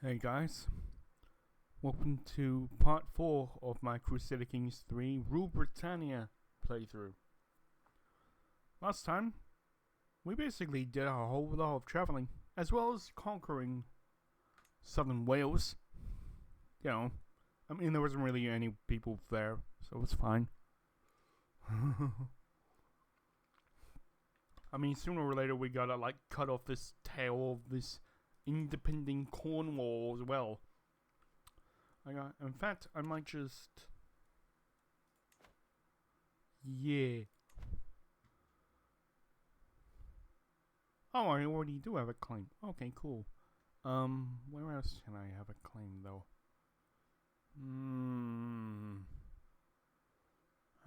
Hey guys, welcome to part 4 of my Crusader Kings 3 Rule Britannia playthrough. Last time, we basically did a whole lot of travelling, as well as conquering southern Wales. You know, I mean there wasn't really any people there, so it's fine. I mean sooner or later we gotta like cut off this tail of this independent Cornwall as well. In fact, I might just... Yeah. Oh, I already do have a claim. Okay, cool. Where else can I have a claim, though?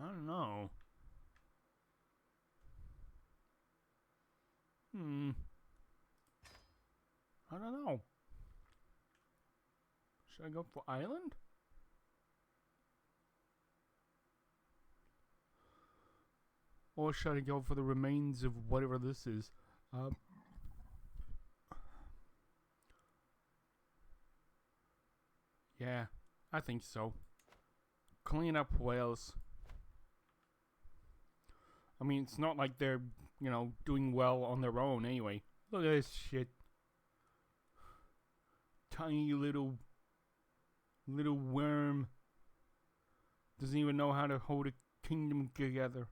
I don't know. I don't know. Should I go for Ireland? Or should I go for the remains of whatever this is? Yeah, I think so. Clean up Wales. I mean, it's not like they're, doing well on their own anyway. Look at this shit. Tiny little worm. Doesn't even know how to hold a kingdom together.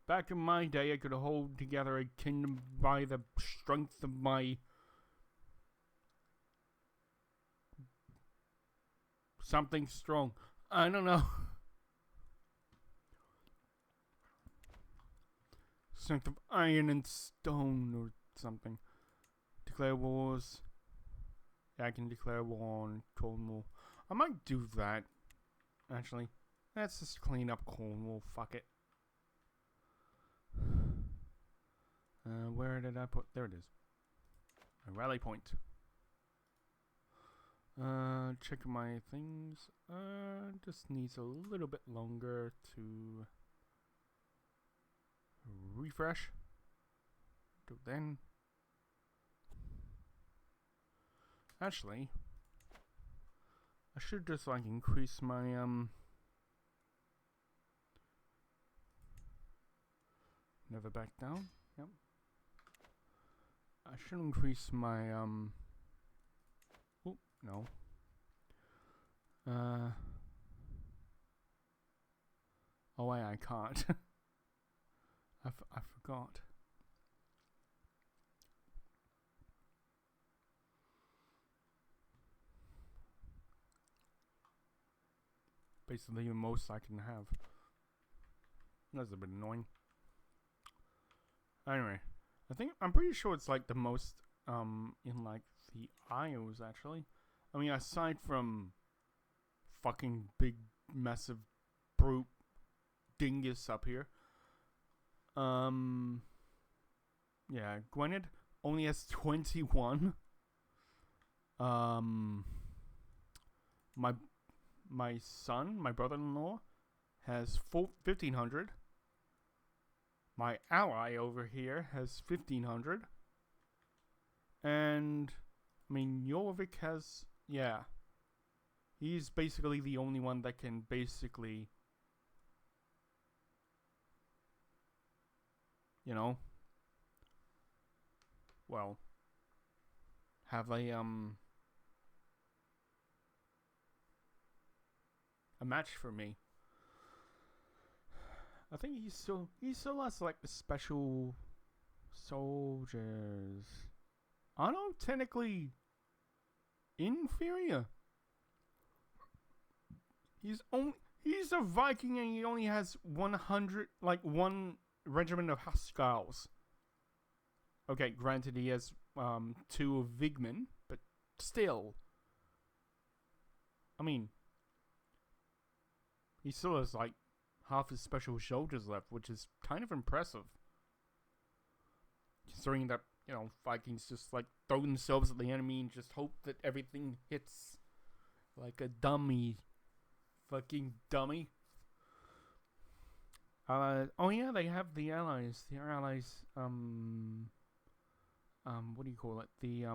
Back in my day, I could hold together a kingdom by the strength of my... something strong. I don't know. Strength of iron and stone or something. Declare wars. Yeah, I can declare war on Cornwall. I might do that. Actually, let's just clean up Cornwall. Fuck it. Where did I put? There it is. A rally point. Check my things. Just needs a little bit longer to refresh. Do then. Actually, I should just like increase my never back down. Yep. I should increase my oh no. Oh wait, I can't. I forgot. Basically the most I can have. That's a bit annoying. Anyway, I'm pretty sure it's like the most in like the Isles actually. I mean aside from fucking big massive brute dingus up here. Yeah, Gwynedd only has 21. My son, my brother-in-law, has 1,500. My ally over here has 1,500. And, I mean, Jorvik has, yeah. He's basically the only one that can basically, well, have a match for me. I think he still has like the special soldiers. I know technically inferior. He's a Viking and he only has 100 like one regiment of Hussars. Okay, granted he has 2 of Vigmen, but still. I mean, he still has like half his special soldiers left, which is kind of impressive. Considering that, Vikings just like throw themselves at the enemy and just hope that everything hits like a dummy. Fucking dummy. Oh yeah, they have the allies. Their allies, what do you call it? The,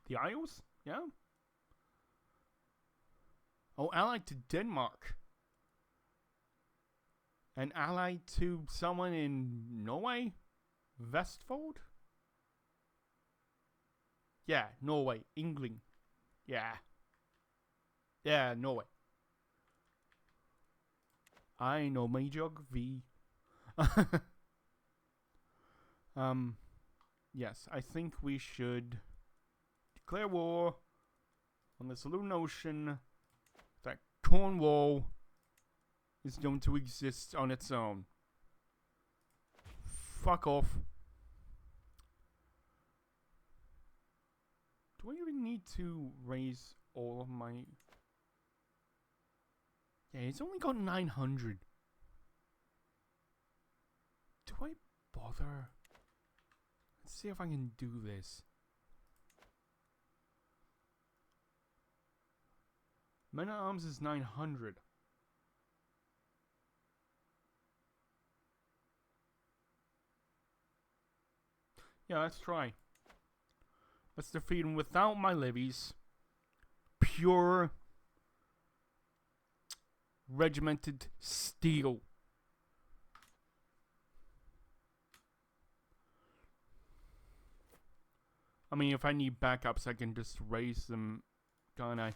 The Isles? Yeah. Oh, allied to Denmark. And allied to someone in Norway? Vestfold? Yeah, Norway. England. Yeah. Yeah, Norway. I know my geography. Yes, I think we should declare war on the saloon notion that Cornwall is going to exist on its own. Fuck off. Do I even need to raise all of my... Yeah, it's only got 900. Do I bother? Let's see if I can do this. Men at Arms is 900. Yeah, let's try. Let's defeat him without my levies. Pure regimented steel. I mean, if I need backups, I can just raise them, can't I?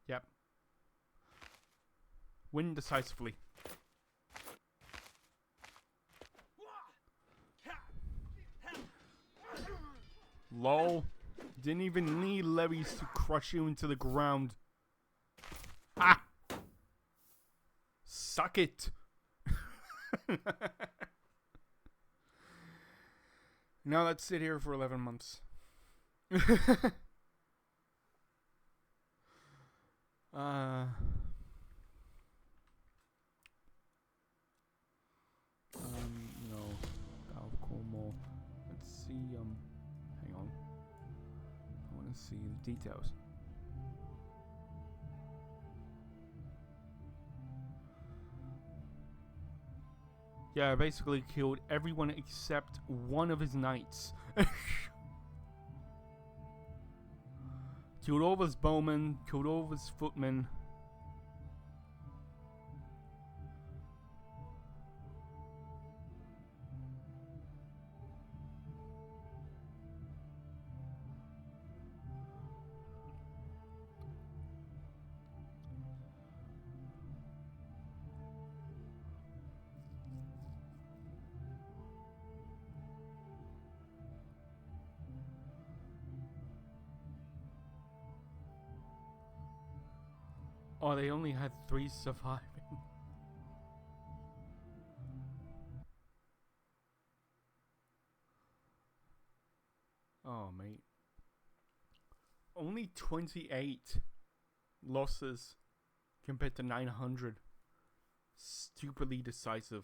Yep. Win decisively. Lol. Didn't even need levies to crush you into the ground. Ah! Suck it! Now let's sit here for 11 months. No. South Cornwall. Let's see, hang on. I want to see the details. Yeah, I basically killed everyone except one of his knights. Killed all of his bowmen, killed all of his footmen. Oh, they only had 3 surviving. Oh, mate. Only 28 losses compared to 900. Stupidly decisive.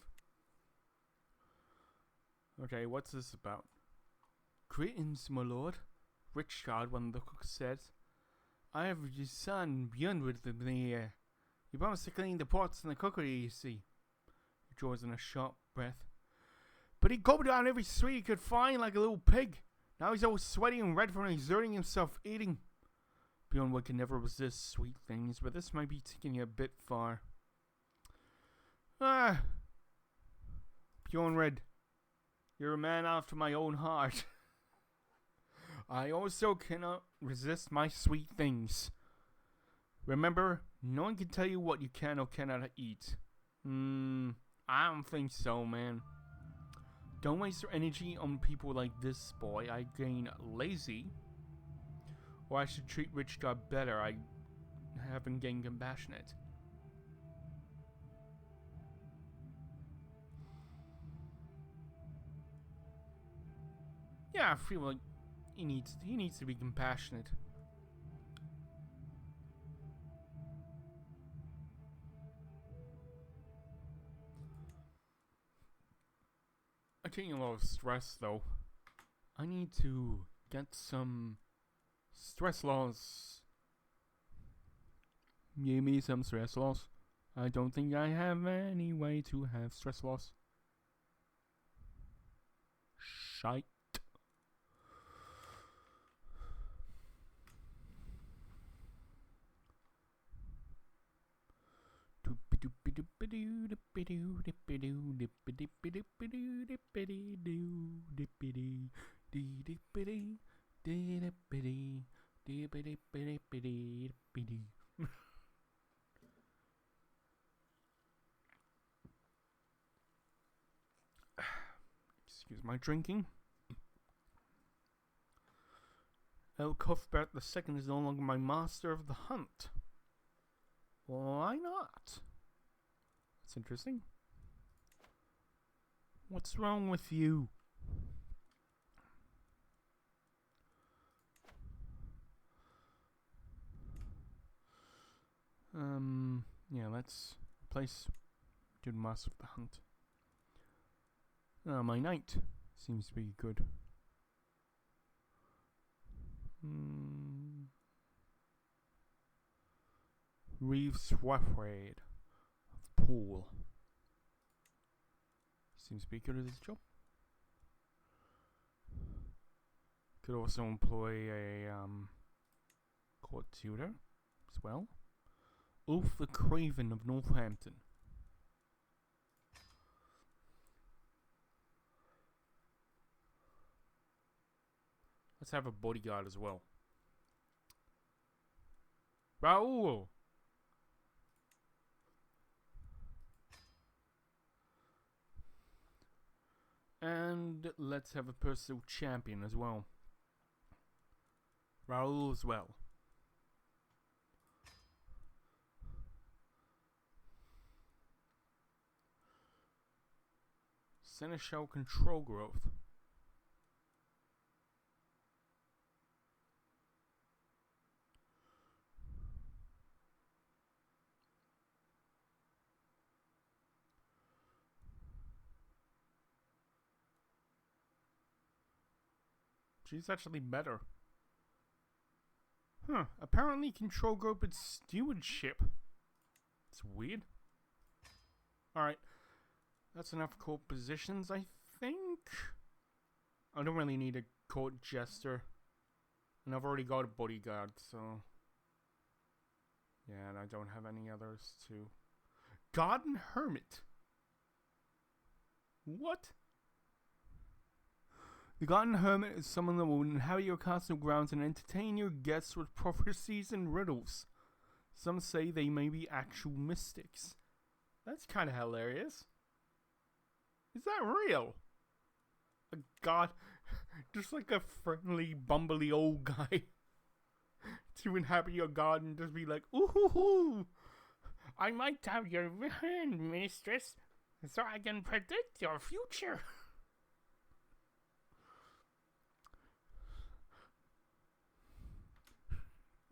Okay, what's this about? Greetings, my lord. Richard, one of the cooks said. I have your son, Björn, with me here. You promised to clean the pots and the cookery, you see. He draws in a sharp breath. But he gobbled down every sweet he could find like a little pig. Now he's all sweaty and red from exerting himself eating. Björn can never resist sweet things, but this might be taking it a bit far. Björn, you're a man after my own heart. I also cannot resist my sweet things. Remember, no one can tell you what you can or cannot eat. I don't think so, man. Don't waste your energy on people like this, boy. I gain lazy. Or I should treat Richard better. I haven't gained compassionate. Yeah, I feel like he needs to be compassionate. I'm taking a lot of stress though. I need to get some stress loss. Give me some stress loss. I don't think I have any way to have stress loss. shite. Excuse my drinking. El Cuthbert II is no longer my master of the hunt. Why not? That's interesting. What's wrong with you? Yeah, let's replace Dude Master of the Hunt. My knight seems to be good. Reeves Swaffraid of Pool. Seems to be good at his job. Could also employ a court tutor as well. Ulf the Craven of Northampton. Let's have a bodyguard as well. Raoul! And let's have a personal champion as well. Raoul as well. Seneschal Control Growth. She's actually better. Huh. Apparently control group is stewardship. It's weird. Alright. That's enough court positions, I think. I don't really need a court jester. And I've already got a bodyguard, so... yeah, and I don't have any others to... Garden Hermit! What? The Garden Hermit is someone that will inhabit your castle grounds and entertain your guests with prophecies and riddles. Some say they may be actual mystics. That's kind of hilarious. Is that real? A god, just like a friendly, bumbly old guy to inhabit your garden, just be like, ooh, I might have your hand, mistress, so I can predict your future.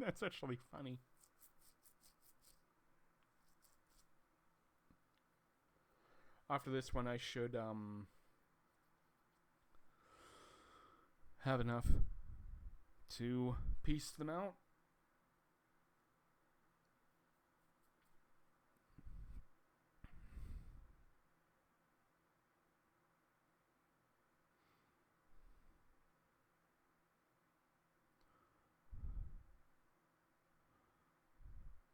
That's actually funny. After this one, I should have enough to piece them out.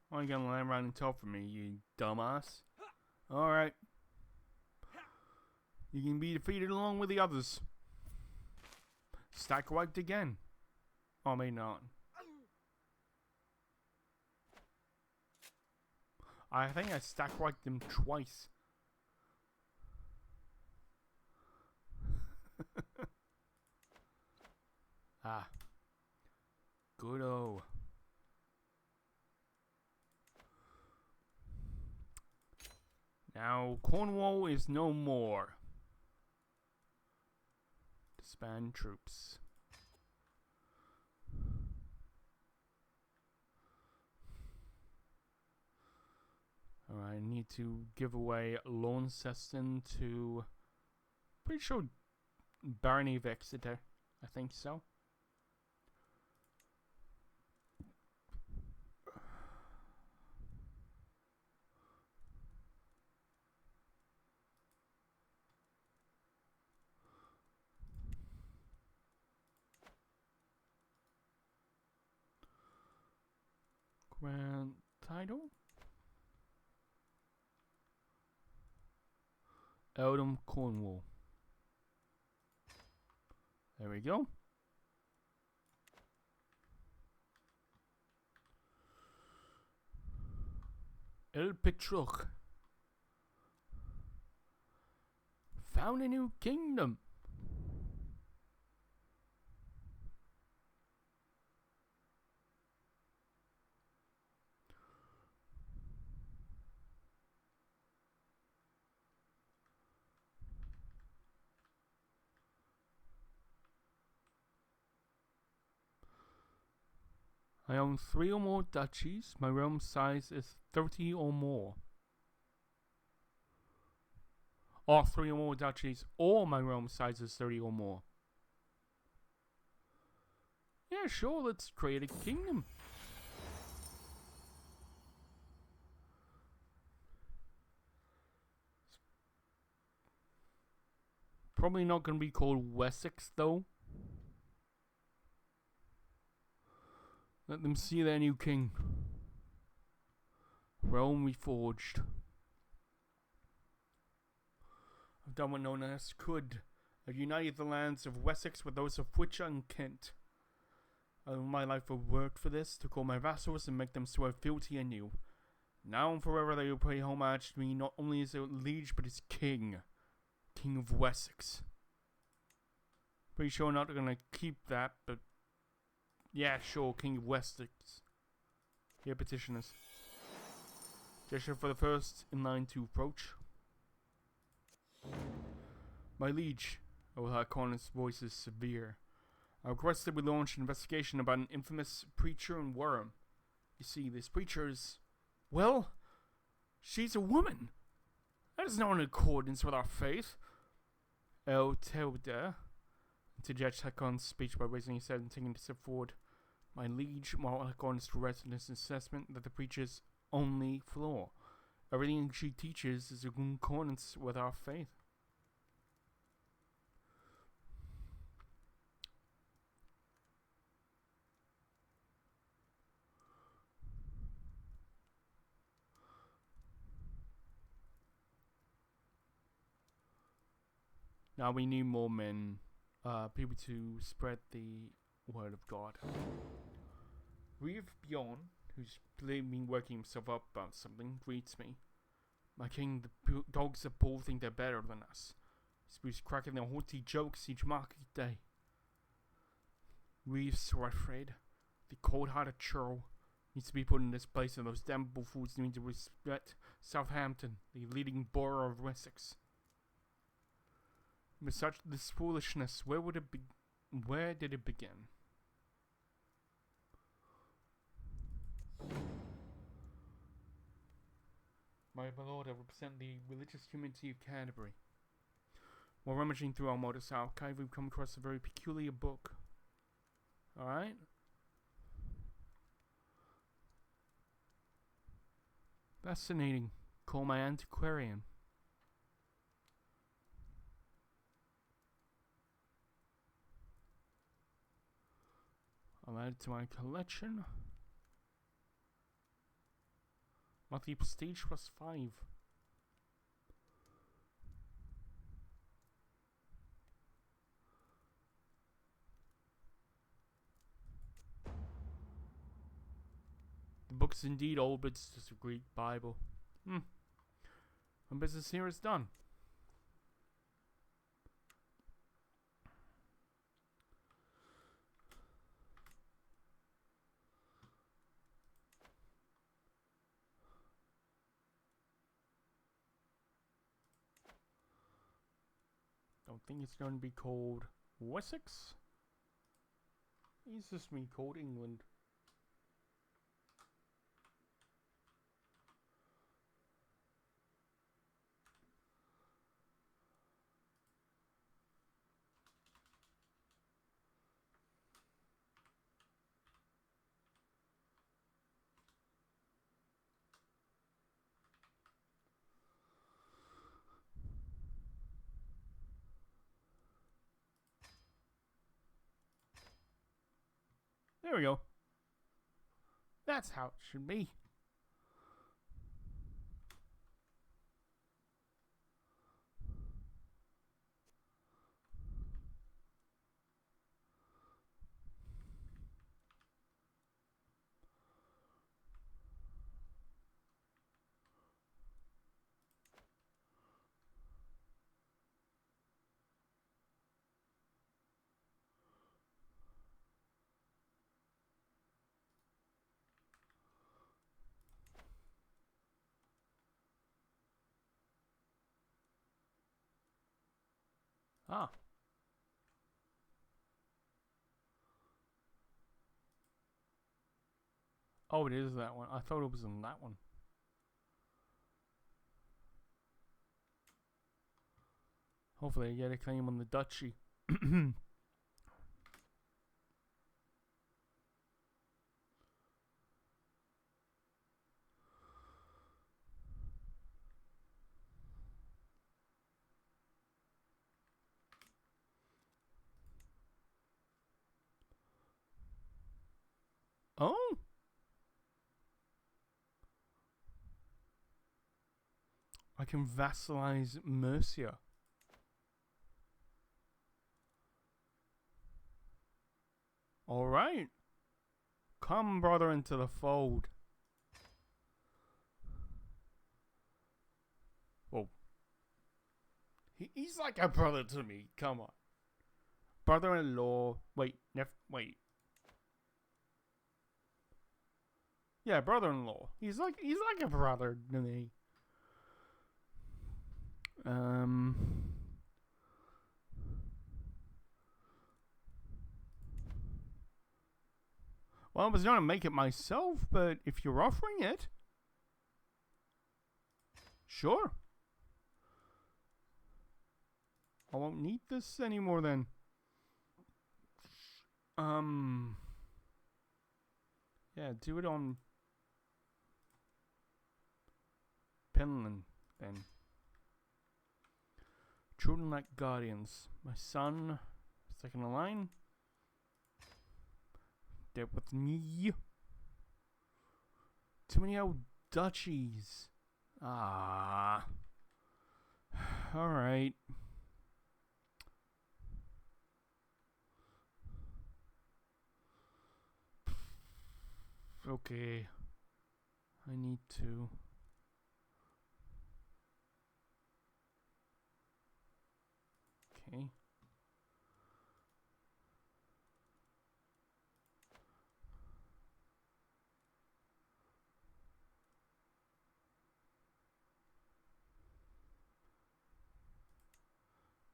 Why are you gonna land around and talk for me, you dumbass? Alright. You can be defeated along with the others. Stack wiped again. Or maybe not. I think I stack wiped them twice. Ah. Good-o. Now, Cornwall is no more. Disband troops. Alright, I need to give away Launceston to... pretty sure Barony of Exeter. I think so. Grand title. Eldom Cornwall. There we go. El Petruch. Found a new kingdom. I own 3 or more duchies. My realm size is 30 or more. Or 3 or more duchies, or my realm size is 30 or more. Yeah, sure, let's create a kingdom. Probably not going to be called Wessex, though. Let them see their new king. Realm reforged. I've done what no one else could. I've united the lands of Wessex with those of Wiltshire and Kent. My life will work for this, to call my vassals and make them swear fealty anew. Now and forever they will pay homage to me not only as a liege but as king. King of Wessex. Pretty sure not gonna keep that, but yeah, sure, King of Wessex. Here, petitioners. Gesture for the first in line to approach. My liege, Harkonnen's voice is severe. I request that we launch an investigation about an infamous preacher in Warham. You see, this preacher is, well, she's a woman. That is not in accordance with our faith. El Teuder interjects Harkonnen's speech by raising his head and taking a step forward. My liege, Harkonnen's direct in his assessment that the preacher's only flaw. Everything she teaches is in accordance with our faith. Now we need more men, people to spread the word of God. Reeve Bjorn, who's been working himself up about something, greets me. My king, the dogs of Bull think they're better than us. He's cracking their haughty jokes each market day. Reeve's so afraid. The cold-hearted churl needs to be put in this place, and those damnable fools need to respect Southampton, the leading borough of Wessex. With such this foolishness, where did it begin? My lord, I represent the religious community of Canterbury. While rummaging through our modest archive, we've come across a very peculiar book. Alright? Fascinating. Call my antiquarian. I'll add it to my collection. Monthly prestige plus 5. The book's indeed old, but it's just a Greek Bible. My business here is done. Don't think it's going to be called Wessex. It's just me called England. There we go. That's how it should be. Ah. Oh, it is that one. I thought it was in that one. Hopefully I get a claim on the duchy. Oh? I can vassalize Mercia. Alright. Come, brother, into the fold. Whoa. He's like a brother to me. Come on. Brother-in-law. Wait. Wait. Yeah, brother-in-law. He's like a brother to me. Well, I was gonna make it myself, but if you're offering it, sure. I won't need this anymore then. Yeah, do it on Finland then. Children like guardians. My son, second in line. There with me. Too many old duchies. Ah. Alright. Okay. I need to. Okay.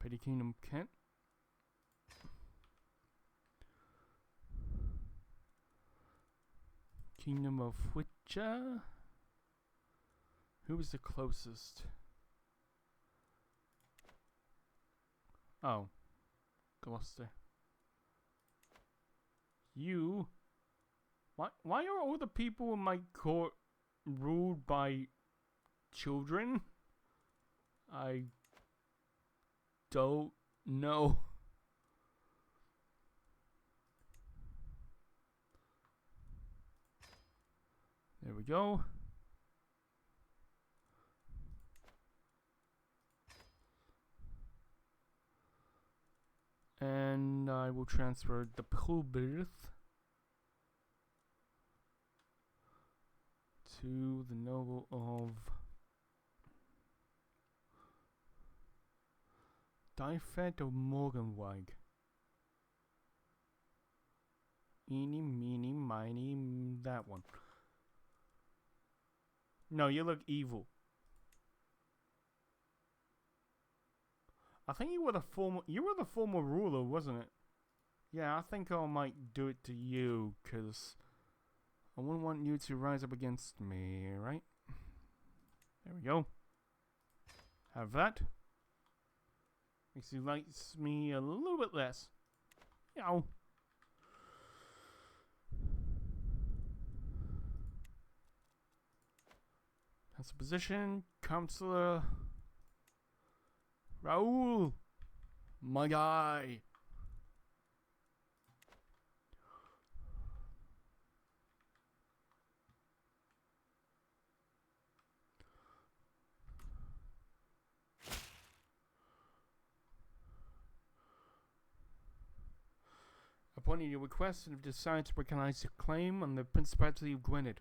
Petty Kingdom Kent. Kingdom of Witcher. Who was the closest? Oh. Gloucester. You. Why are all the people in my court ruled by children? I don't know. There we go. And I will transfer the Pilbirth to the noble of Dyfed of Morganwag. Eeny, meeny, miny, that one. No, you look evil. I think you were the former ruler, wasn't it? Yeah, I think I might do it to you, cause I wouldn't want you to rise up against me, right? There we go. Have that. Makes you like me a little bit less. Yow. That's a position. Counselor Raoul. My guy. Upon your request, and have decided to recognize your claim on the Principality of Gwynedd.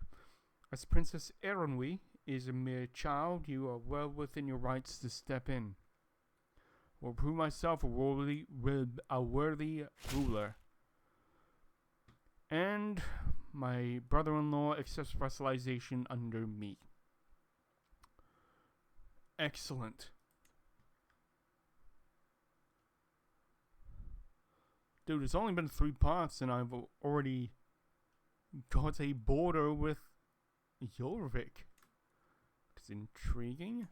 As Princess Eronwy is a mere child, you are well within your rights to step in. I will prove myself a worthy ruler. And my brother-in-law accepts vassalization under me. Excellent. Dude, it's only been 3 parts and I've already got a border with Jorvik. It's intriguing.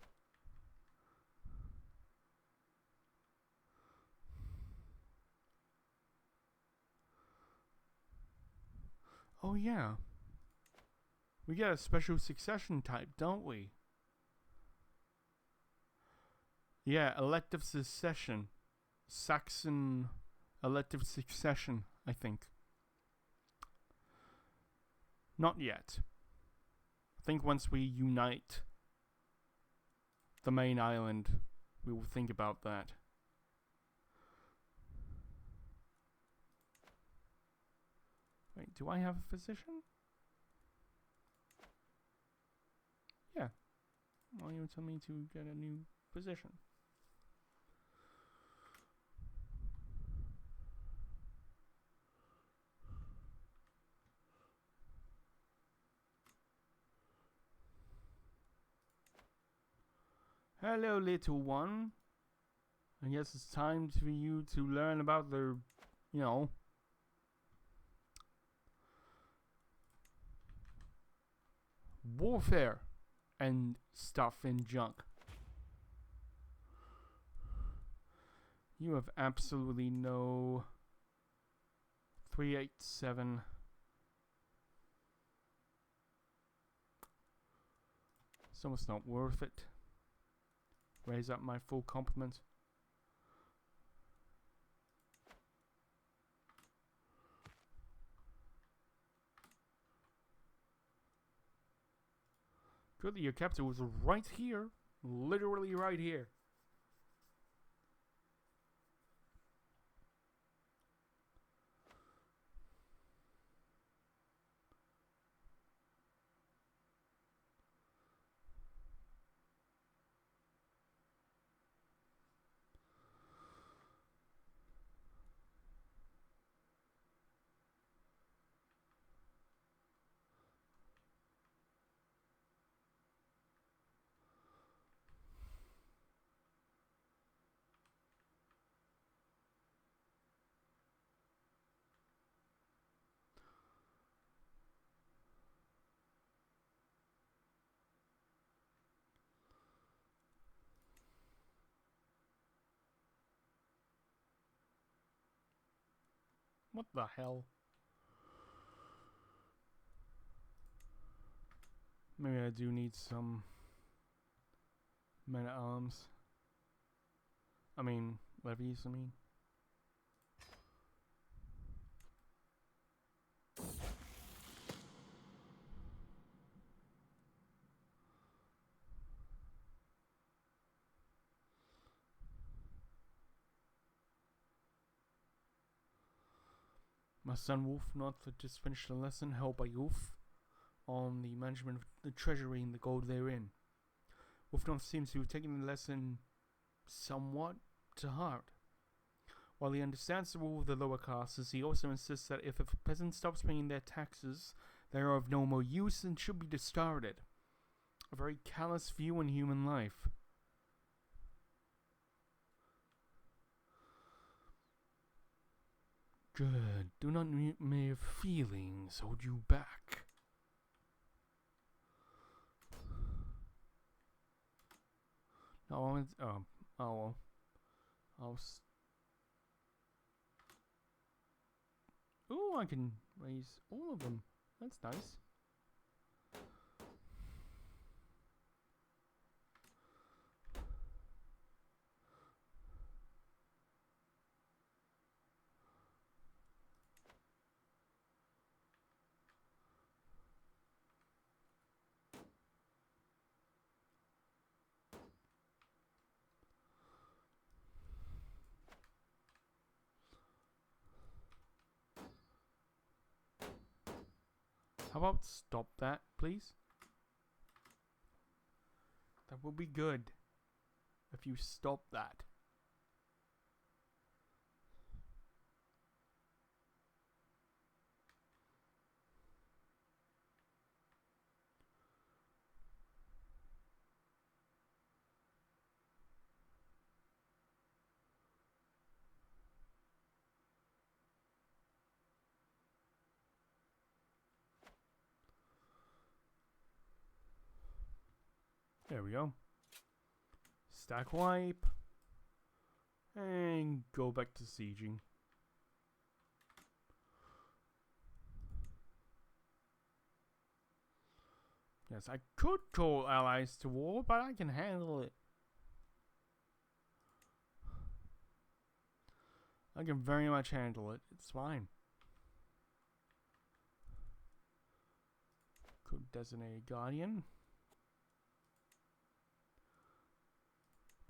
Oh yeah. We get a special succession type, don't we? Yeah, elective succession. Saxon elective succession, I think. Not yet. I think once we unite the main island, we will think about that. Wait, do I have a physician? Yeah. Why you tell me to get a new physician? Hello, little one. I guess it's time for you to learn about the, warfare and stuff and junk. You have absolutely no 387. It's almost not worth it. Raise up my full complement. Good that your capital was right here. Literally right here. What the hell? Maybe I do need some men-at-arms. Levies, My son Wolfnoth had just finished a lesson held by Ulf on the management of the treasury and the gold therein. Wolfnoth seems to have taken the lesson somewhat to heart. While he understands the rule of the lower classes, he also insists that if a peasant stops paying their taxes, they are of no more use and should be discarded. A very callous view on human life. Good. Do not may your feelings hold you back. No, I want. Oh well. Ooh, I can raise all of them. That's nice. How about stop that, please? That would be good if you stop that. There we go. Stack wipe. And go back to sieging. Yes, I could call allies to war, but I can handle it. I can very much handle it. It's fine. Could designate a guardian.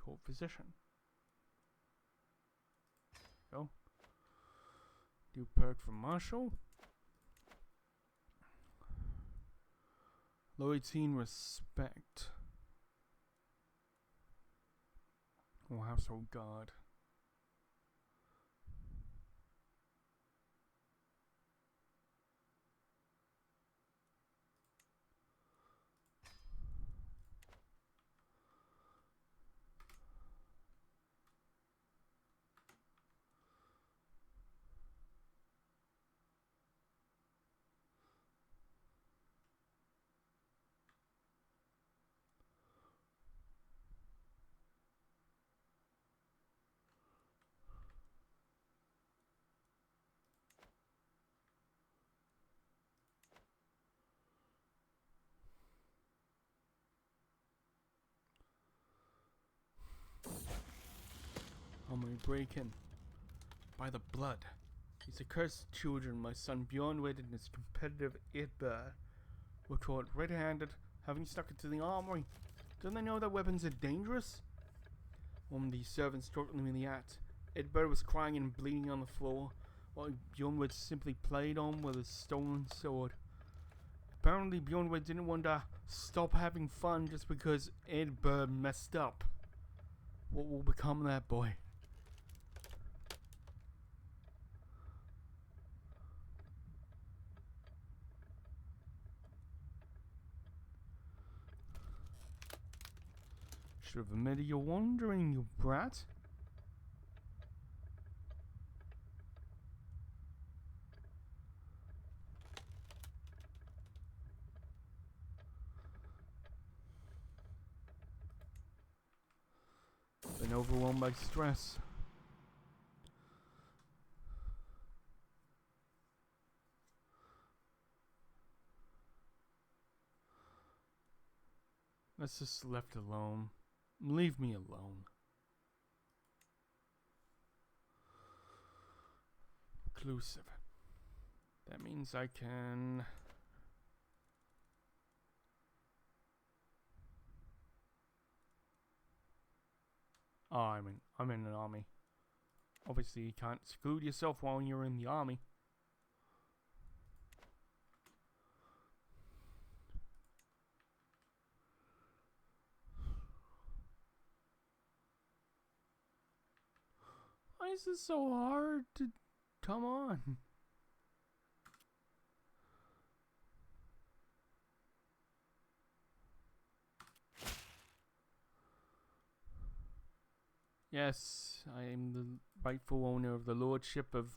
Court physician. Go. Do perk for marshal. Loyalty and respect. Or household guard. Armory break-in. By the blood. These accursed children, my son Bjornwood and his competitive Idbert, were caught red-handed, having stuck it to the armory. Don't they know that weapons are dangerous? One of the servants struck them in the act. Idbert was crying and bleeding on the floor, while Bjornwood simply played on with a stolen sword. Apparently Bjornwood didn't want to stop having fun just because Idbert messed up. What will become of that boy? Should have admitted you're wandering, you brat. Been overwhelmed by stress. Let's just left alone. Leave me alone. Inclusive. That means I can... Oh, I'm in an army. Obviously, you can't seclude yourself while you're in the army. Why is this so hard to... Come on. Yes, I am the rightful owner of the lordship of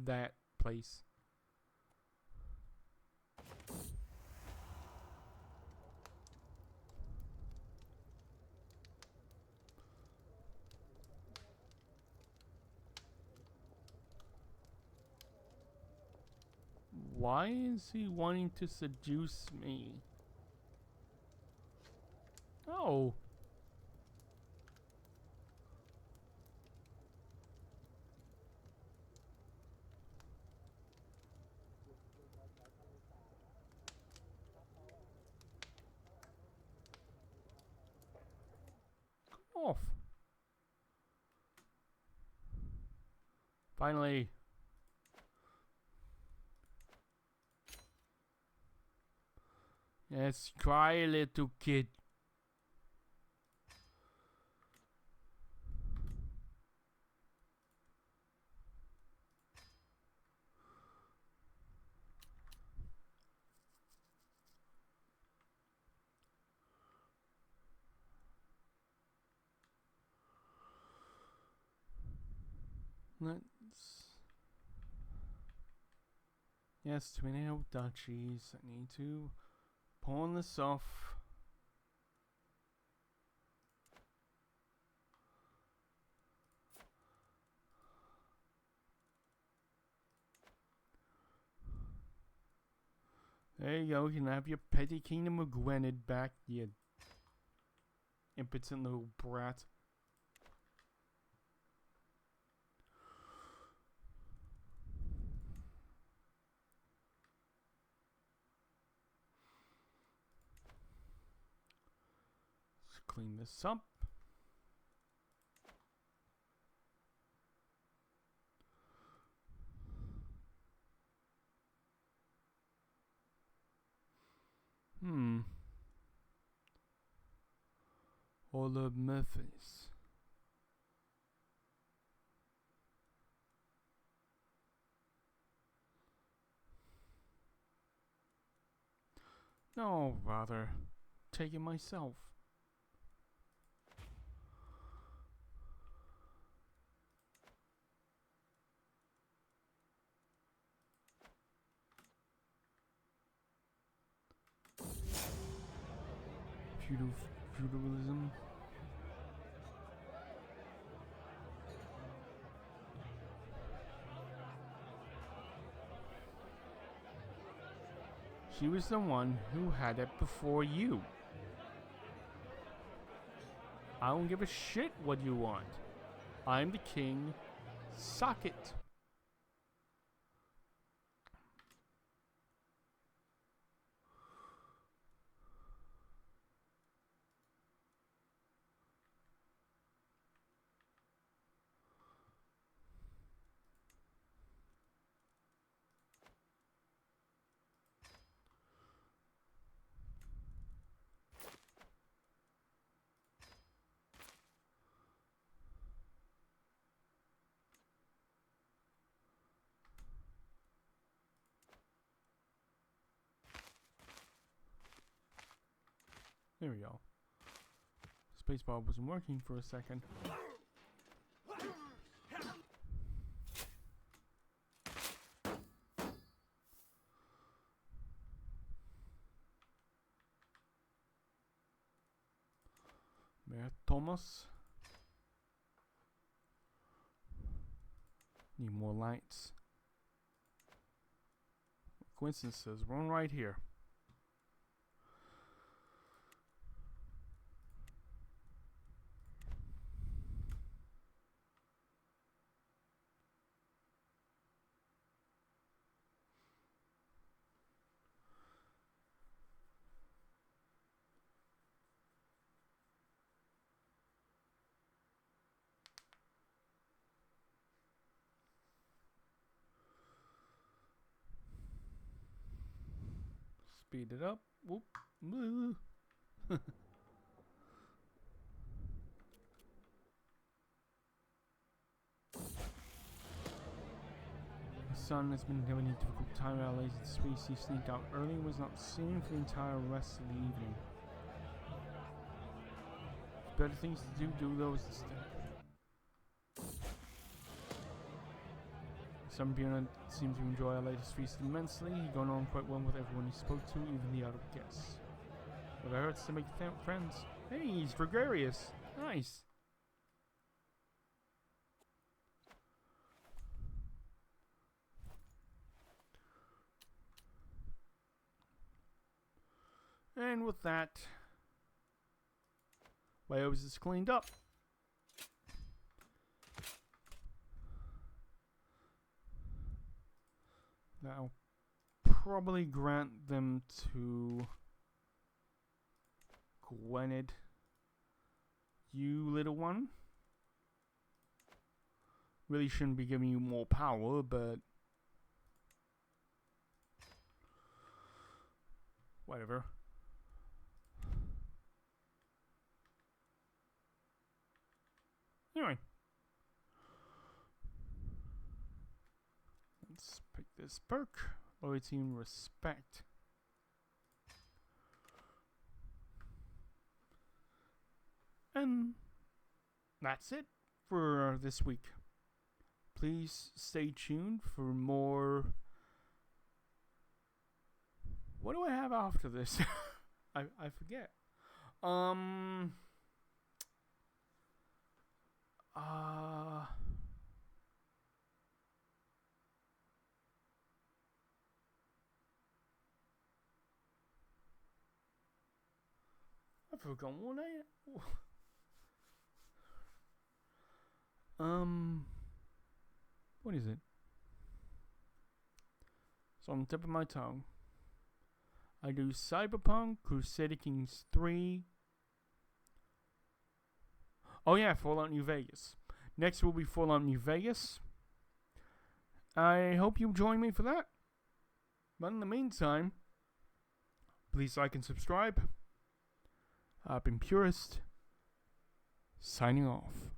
that place. Why is he wanting to seduce me? Oh. Off. Finally. Yes, cry, little kid. Let's... Yes, tornado duchies. I need to pawn this off. There you go, you can have your petty kingdom of Gwynedd back, you impotent little brat. Let's clean this up. All of Memphis. No, rather, take it myself. Feudalism. She was the one who had it before you. I don't give a shit what you want. I'm the king. Suck it. There we go. Spacebar wasn't working for a second. Mayor Thomas. Need more lights. Coincidences. One right here. Speed it up. Whoop. The sun has been having a difficult time. Our lazy species sneaked out early and was not seen for the entire rest of the evening. Better things to do those instead. Some Bjorn seemed to enjoy our latest feast immensely. He got on quite well with everyone he spoke to, even the other guests. But I heard to make friends. Hey, he's gregarious. Nice. And with that, Wales is cleaned up. That'll probably grant them to Gwynedd. You little one. Really shouldn't be giving you more power, but whatever. Anyway. Let's pick this perk. Loyalty and respect. And that's it for this week. Please stay tuned for more. What do I have after this? I forget. I've forgotten what what is it? It's on the tip of my tongue. I do Cyberpunk, Crusader Kings 3. Oh yeah, Fallout New Vegas. Next will be Fallout New Vegas. I hope you join me for that. But in the meantime, please like and subscribe. I've been Purist, signing off.